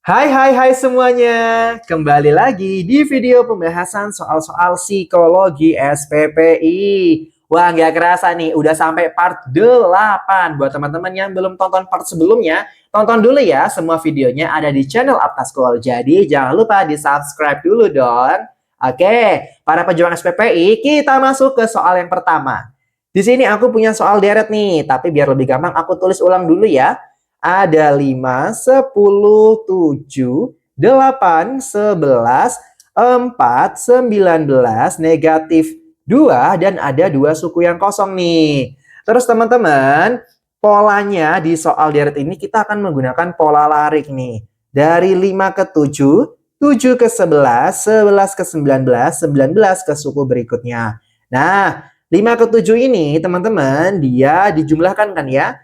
Hai semuanya. Kembali lagi di video pembahasan soal-soal psikologi SPPI. Wah, nggak kerasa nih, udah sampai part 8. Buat teman-teman yang belum tonton part sebelumnya, tonton dulu ya, semua videonya ada di channel Aptaskol. Jadi jangan lupa di-subscribe dulu dong. Oke, para pejuang SPPI, kita masuk ke soal yang pertama. Di sini aku punya soal deret nih, tapi biar lebih gampang aku tulis ulang dulu ya. Ada 5, 10, 7, 8, 11, 4, 19, negatif 2, dan ada 2 suku yang kosong nih. Terus teman-teman, polanya di soal deret ini kita akan menggunakan pola larik nih. Dari 5 ke 7, 7 ke 11, 11 ke 19, 19 ke suku berikutnya. Nah, 5 ke 7 ini teman-teman dia dijumlahkan kan ya,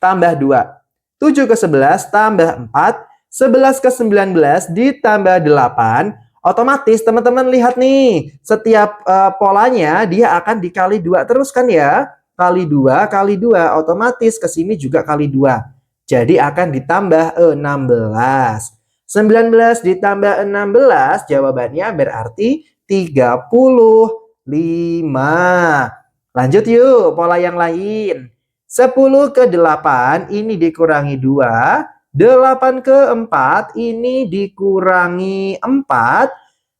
tambah 2. 7 ke 11 tambah 4, 11 ke 19 ditambah 8. Otomatis teman-teman lihat nih, setiap polanya dia akan dikali 2 terus kan ya. Kali 2, kali 2, otomatis ke sini juga kali 2. Jadi akan ditambah 16. 19 ditambah 16, jawabannya berarti 35. Lanjut yuk, pola yang lain. 10 ke 8 ini dikurangi 2. 8 ke 4 ini dikurangi 4.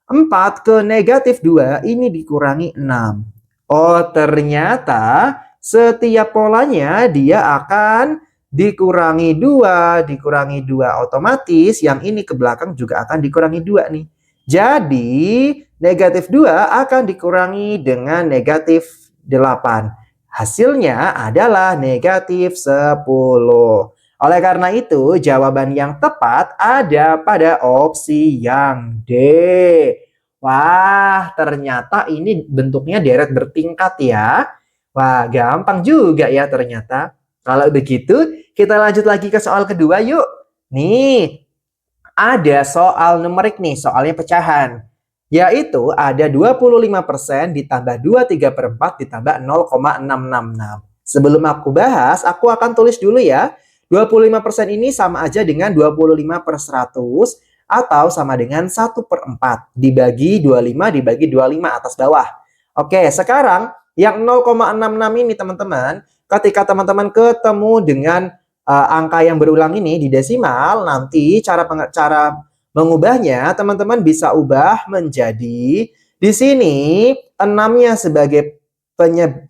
4 ke negatif 2 ini dikurangi 6. Oh, ternyata setiap polanya dia akan dikurangi 2, dikurangi 2. Otomatis yang ini ke belakang juga akan dikurangi 2 nih. Jadi, negatif 2 akan dikurangi dengan negatif 8. Hasilnya adalah negatif 10. Oleh karena itu, jawaban yang tepat ada pada opsi yang D. Wah, ternyata ini bentuknya deret bertingkat ya. Wah, gampang juga ya ternyata. Kalau begitu, kita lanjut lagi ke soal kedua yuk. Nih, ada soal numerik nih, soalnya pecahan. Yaitu ada 25% ditambah 23/4 ditambah 0,666. Sebelum aku bahas, aku akan tulis dulu ya. 25% ini sama aja dengan 25/100 atau sama dengan 1/4 dibagi 25 dibagi 25 atas bawah. Oke, sekarang yang 0,66 ini teman-teman, ketika teman-teman ketemu dengan angka yang berulang ini di desimal, nanti cara mengubahnya, teman-teman bisa ubah menjadi di sini 6-nya sebagai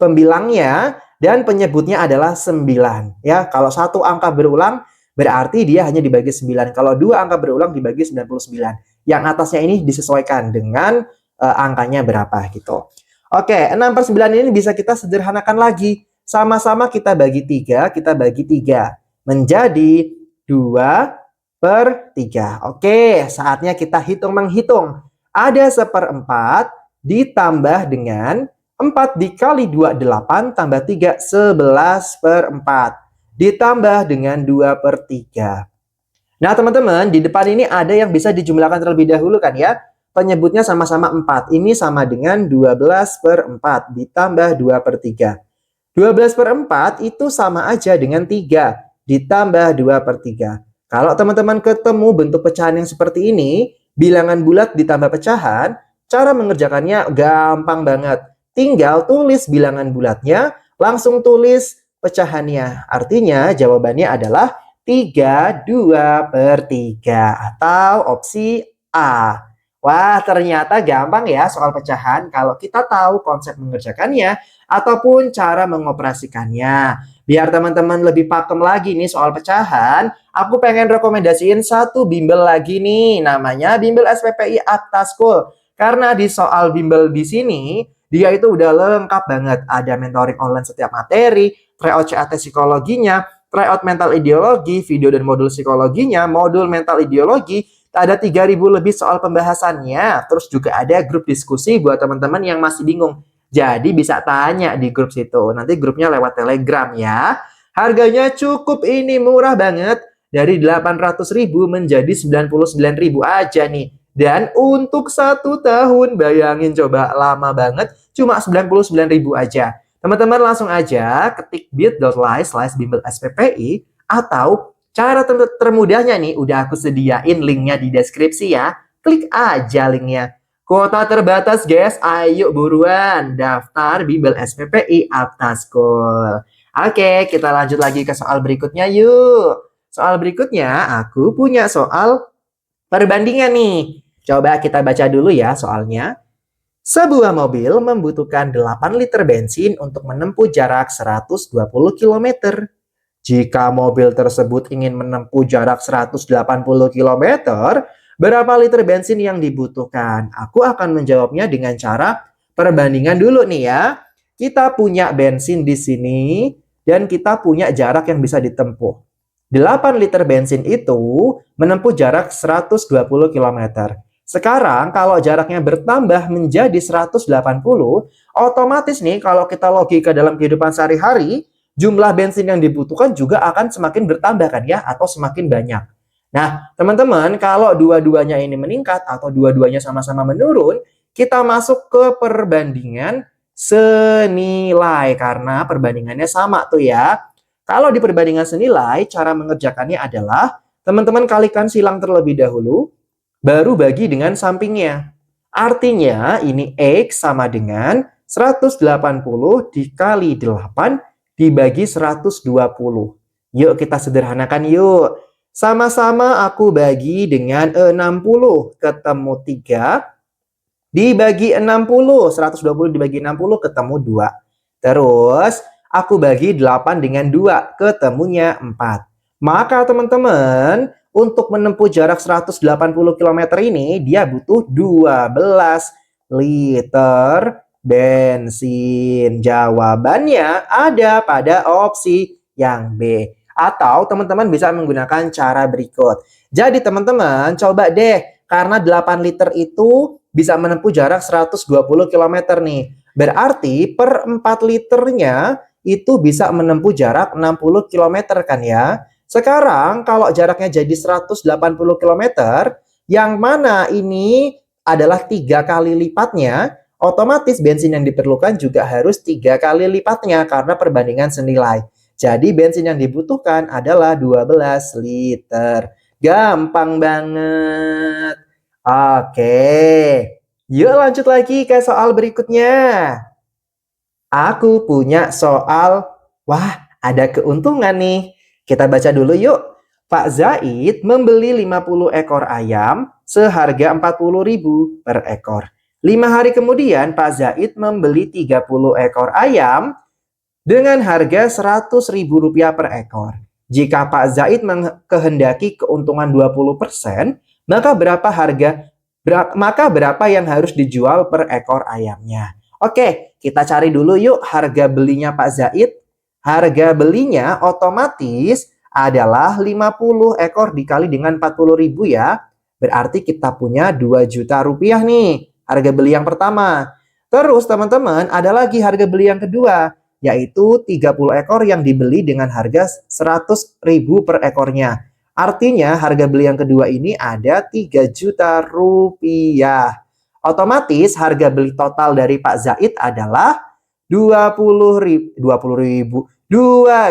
pembilangnya dan penyebutnya adalah 9. Ya, kalau satu angka berulang berarti dia hanya dibagi 9. Kalau dua angka berulang dibagi 99. Yang atasnya ini disesuaikan dengan angkanya berapa gitu. Oke, 6/9 ini bisa kita sederhanakan lagi. Sama-sama kita bagi 3, kita bagi 3 menjadi 2/3. Oke, saatnya kita menghitung. Ada 1/4 ditambah dengan 4 dikali 2, 8, tambah 3, 11/4. Ditambah dengan 2/3. Nah, teman-teman, di depan ini ada yang bisa dijumlahkan terlebih dahulu kan ya. Penyebutnya sama-sama 4. Ini sama dengan 12/4 ditambah 2/3. 12/4 itu sama aja dengan 3 ditambah 2/3. Kalau teman-teman ketemu bentuk pecahan yang seperti ini, bilangan bulat ditambah pecahan, cara mengerjakannya gampang banget. Tinggal tulis bilangan bulatnya, langsung tulis pecahannya. Artinya jawabannya adalah 32/3 atau opsi A. Wah, ternyata gampang ya soal pecahan kalau kita tahu konsep mengerjakannya ataupun cara mengoperasikannya. Biar teman-teman lebih pakem lagi nih soal pecahan, aku pengen rekomendasiin satu bimbel lagi nih, namanya bimbel SPPI Aptaskul. Karena di soal bimbel di sini, dia itu udah lengkap banget. Ada mentoring online setiap materi, tryout CAT psikologinya, tryout mental ideologi, video dan modul psikologinya, modul mental ideologi, ada 3.000 lebih soal pembahasannya. Terus juga ada grup diskusi buat teman-teman yang masih bingung. Jadi bisa tanya di grup situ. Nanti grupnya lewat Telegram ya. Harganya cukup ini murah banget. Dari 800.000 menjadi 99.000 aja nih. Dan untuk 1 tahun, bayangin coba lama banget. Cuma 99.000 aja. Teman-teman langsung aja ketik bit.ly/bimbel SPPI atau Cara termudahnya nih, udah aku sediain linknya di deskripsi ya. Klik aja linknya. Kuota terbatas guys, ayo buruan daftar bimbel SPPI Aptaskul. Oke, kita lanjut lagi ke soal berikutnya yuk. Soal berikutnya, aku punya soal perbandingan nih. Coba kita baca dulu ya soalnya. Sebuah mobil membutuhkan 8 liter bensin untuk menempuh jarak 120 km. Jika mobil tersebut ingin menempuh jarak 180 km, berapa liter bensin yang dibutuhkan? Aku akan menjawabnya dengan cara perbandingan dulu nih ya. Kita punya bensin di sini dan kita punya jarak yang bisa ditempuh. 8 liter bensin itu menempuh jarak 120 km. Sekarang kalau jaraknya bertambah menjadi 180, otomatis nih kalau kita logika dalam kehidupan sehari-hari, jumlah bensin yang dibutuhkan juga akan semakin bertambah kan ya, atau semakin banyak. Nah, teman-teman, kalau dua-duanya ini meningkat atau dua-duanya sama-sama menurun, kita masuk ke perbandingan senilai karena perbandingannya sama tuh ya. Kalau di perbandingan senilai, cara mengerjakannya adalah teman-teman kalikan silang terlebih dahulu, baru bagi dengan sampingnya. Artinya ini X sama dengan 180 dikali 8 dibagi 120. Yuk kita sederhanakan yuk. Sama-sama aku bagi dengan 60 ketemu 3 dibagi 60. 120 dibagi 60 ketemu 2. Terus aku bagi 8 dengan 2 ketemunya 4. Maka teman-teman, untuk menempuh jarak 180 km ini, dia butuh 12 liter bensin. Jawabannya ada pada opsi yang B. Atau teman-teman bisa menggunakan cara berikut. Jadi teman-teman, coba deh, karena 8 liter itu bisa menempuh jarak 120 km nih. Berarti per 4 liternya itu bisa menempuh jarak 60 km kan ya. Sekarang kalau jaraknya jadi 180 km, yang mana ini adalah 3 kali lipatnya, otomatis bensin yang diperlukan juga harus 3 kali lipatnya karena perbandingan senilai. Jadi bensin yang dibutuhkan adalah 12 liter. Gampang banget. Oke, yuk lanjut lagi ke soal berikutnya. Aku punya soal, wah ada keuntungan nih. Kita baca dulu yuk. Pak Zaid membeli 50 ekor ayam seharga 40.000 per ekor. 5 hari kemudian Pak Zaid membeli 30 ekor ayam dengan harga Rp100.000 per ekor. Jika Pak Zaid kehendaki keuntungan 20%, maka berapa yang harus dijual per ekor ayamnya? Oke, kita cari dulu yuk harga belinya Pak Zaid. Harga belinya otomatis adalah 50 ekor dikali dengan 40.000 ya. Berarti kita punya 2 juta rupiah nih. Harga beli yang pertama. Terus teman-teman ada lagi harga beli yang kedua. Yaitu 30 ekor yang dibeli dengan harga 100.000 per ekornya. Artinya harga beli yang kedua ini ada 3 juta rupiah. Otomatis harga beli total dari Pak Zaid adalah 2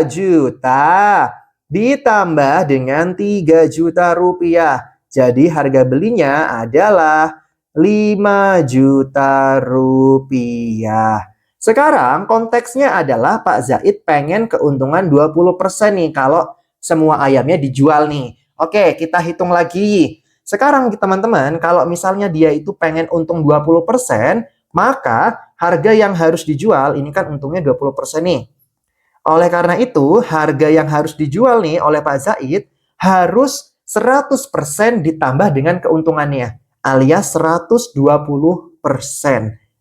juta ditambah dengan 3 juta rupiah. Jadi harga belinya adalah 5 juta rupiah. Sekarang konteksnya adalah Pak Zaid pengen keuntungan 20% nih kalau semua ayamnya dijual nih. Oke, kita hitung lagi. Sekarang teman-teman, kalau misalnya dia itu pengen untung 20%, maka harga yang harus dijual, ini kan untungnya 20% nih. Oleh karena itu, harga yang harus dijual nih oleh Pak Zaid harus 100% ditambah dengan keuntungannya, alias 120%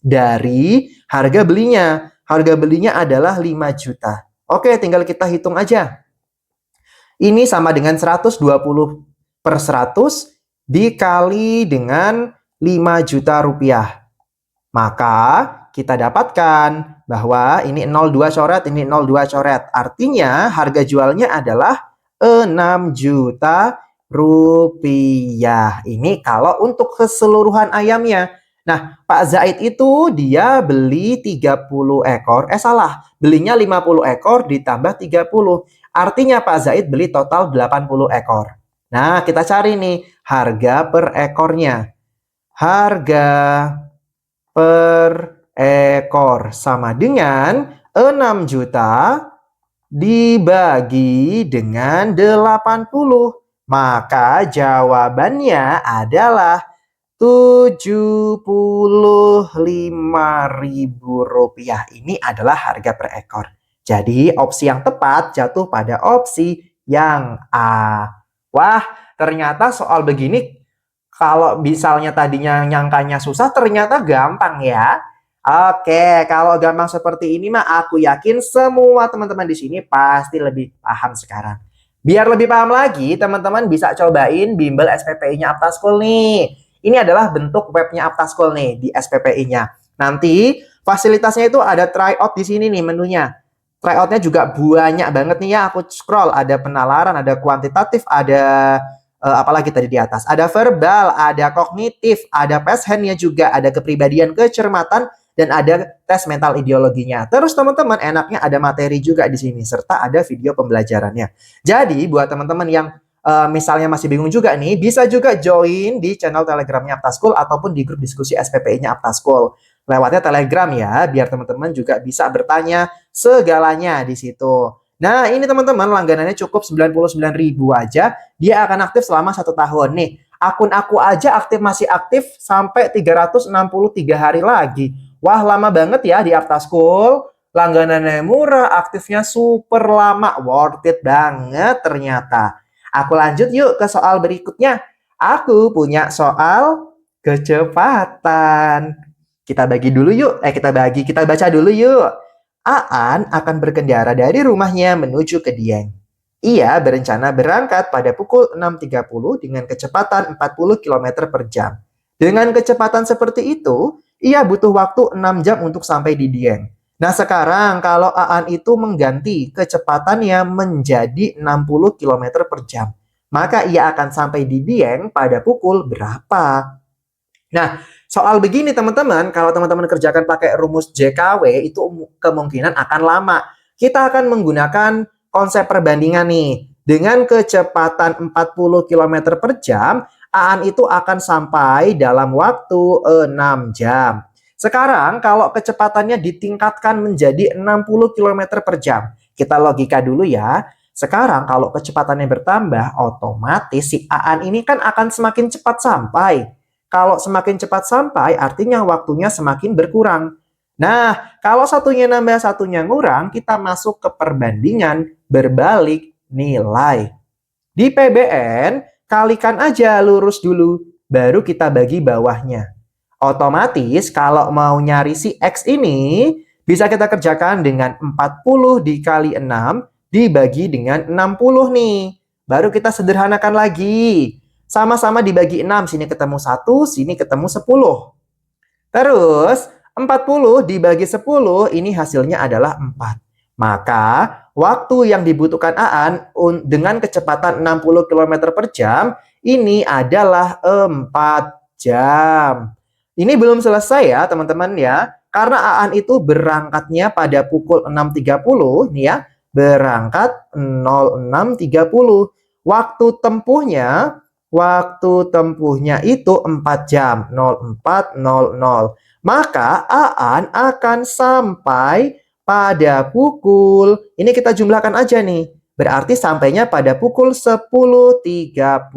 dari harga belinya. Harga belinya adalah 5 juta. Oke, tinggal kita hitung aja. Ini sama dengan 120 per 100 dikali dengan 5 juta rupiah. Maka kita dapatkan bahwa ini 02 coret, ini 02 coret. Artinya harga jualnya adalah 6 juta rupiah. Ini kalau untuk keseluruhan ayamnya. Nah, Pak Zaid itu dia beli 30 ekor. Salah. Belinya 50 ekor ditambah 30. Artinya Pak Zaid beli total 80 ekor. Nah, kita cari nih harga per ekornya. Harga per ekor sama dengan 6 juta dibagi dengan 80. Maka jawabannya adalah Rp75.000. Ini adalah harga per ekor. Jadi opsi yang tepat jatuh pada opsi yang A. Wah, ternyata soal begini kalau misalnya tadinya nyangkanya susah ternyata gampang ya. Oke, kalau gampang seperti ini mah aku yakin semua teman-teman di sini pasti lebih paham sekarang. Biar lebih paham lagi, teman-teman bisa cobain bimbel SPPI-nya Aptaschool nih. Ini adalah bentuk webnya Aptaschool nih di SPPI-nya. Nanti fasilitasnya itu ada tryout di sini nih menunya. Tryout-nya juga banyak banget nih ya. Aku scroll, ada penalaran, ada kuantitatif, ada apalagi tadi di atas. Ada verbal, ada kognitif, ada PES hand-nya juga, ada kepribadian kecermatan, dan ada tes mental ideologinya. Terus teman-teman enaknya ada materi juga di sini, serta ada video pembelajarannya. Jadi buat teman-teman yang misalnya masih bingung juga nih, bisa juga join di channel Telegramnya Aptaschool ataupun di grup diskusi SPPI-nya Aptaschool. Lewatnya Telegram ya, biar teman-teman juga bisa bertanya segalanya di situ. Nah, ini teman-teman langganannya cukup 99.000 aja, dia akan aktif selama 1 tahun. Nih, akun aku aja masih aktif sampai 363 hari lagi. Wah, lama banget ya di Aptaschool. Langganannya murah, aktifnya super lama, worth it banget ternyata. Aku lanjut yuk ke soal berikutnya. Aku punya soal kecepatan. Kita bagi dulu yuk. Kita baca dulu yuk. Aan akan berkendara dari rumahnya menuju ke Dieng. Ia berencana berangkat pada pukul 6.30 dengan kecepatan 40 km per jam. Dengan kecepatan seperti itu, ia butuh waktu 6 jam untuk sampai di Dieng. Nah sekarang kalau Aan itu mengganti kecepatannya menjadi 60 km per jam, maka ia akan sampai di Dieng pada pukul berapa? Nah, soal begini teman-teman, kalau teman-teman kerjakan pakai rumus JKW itu kemungkinan akan lama. Kita akan menggunakan konsep perbandingan nih. Dengan kecepatan 40 km per jam, Aan itu akan sampai dalam waktu 6 jam. Sekarang kalau kecepatannya ditingkatkan menjadi 60 km per jam. Kita logika dulu ya. Sekarang kalau kecepatannya bertambah, otomatis si Aan ini kan akan semakin cepat sampai. Kalau semakin cepat sampai, artinya waktunya semakin berkurang. Nah, kalau satunya nambah, satunya ngurang, kita masuk ke perbandingan berbalik nilai. Di PBN, kalikan aja lurus dulu, baru kita bagi bawahnya. Otomatis kalau mau nyari si X ini, bisa kita kerjakan dengan 40 dikali 6 dibagi dengan 60 nih. Baru kita sederhanakan lagi. Sama-sama dibagi 6, sini ketemu 1, sini ketemu 10. Terus 40 dibagi 10, ini hasilnya adalah 4. Maka waktu yang dibutuhkan Aan dengan kecepatan 60 km per jam, ini adalah 4 jam. Ini belum selesai ya teman-teman ya. Karena Aan itu berangkatnya pada pukul 6.30 nih ya. Berangkat 06.30. Waktu tempuhnya itu 4 jam. 04.00. Maka Aan akan sampai pada pukul, ini kita jumlahkan aja nih. Berarti sampainya pada pukul 10.30.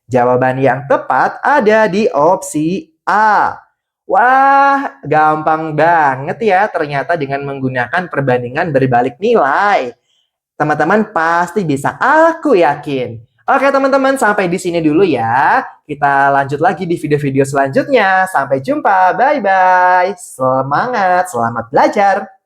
Jawaban yang tepat ada di opsi A. Wah, gampang banget ya ternyata dengan menggunakan perbandingan berbalik nilai. Teman-teman pasti bisa, aku yakin. Oke teman-teman, sampai di sini dulu ya. Kita lanjut lagi di video-video selanjutnya. Sampai jumpa, bye-bye. Semangat, selamat belajar.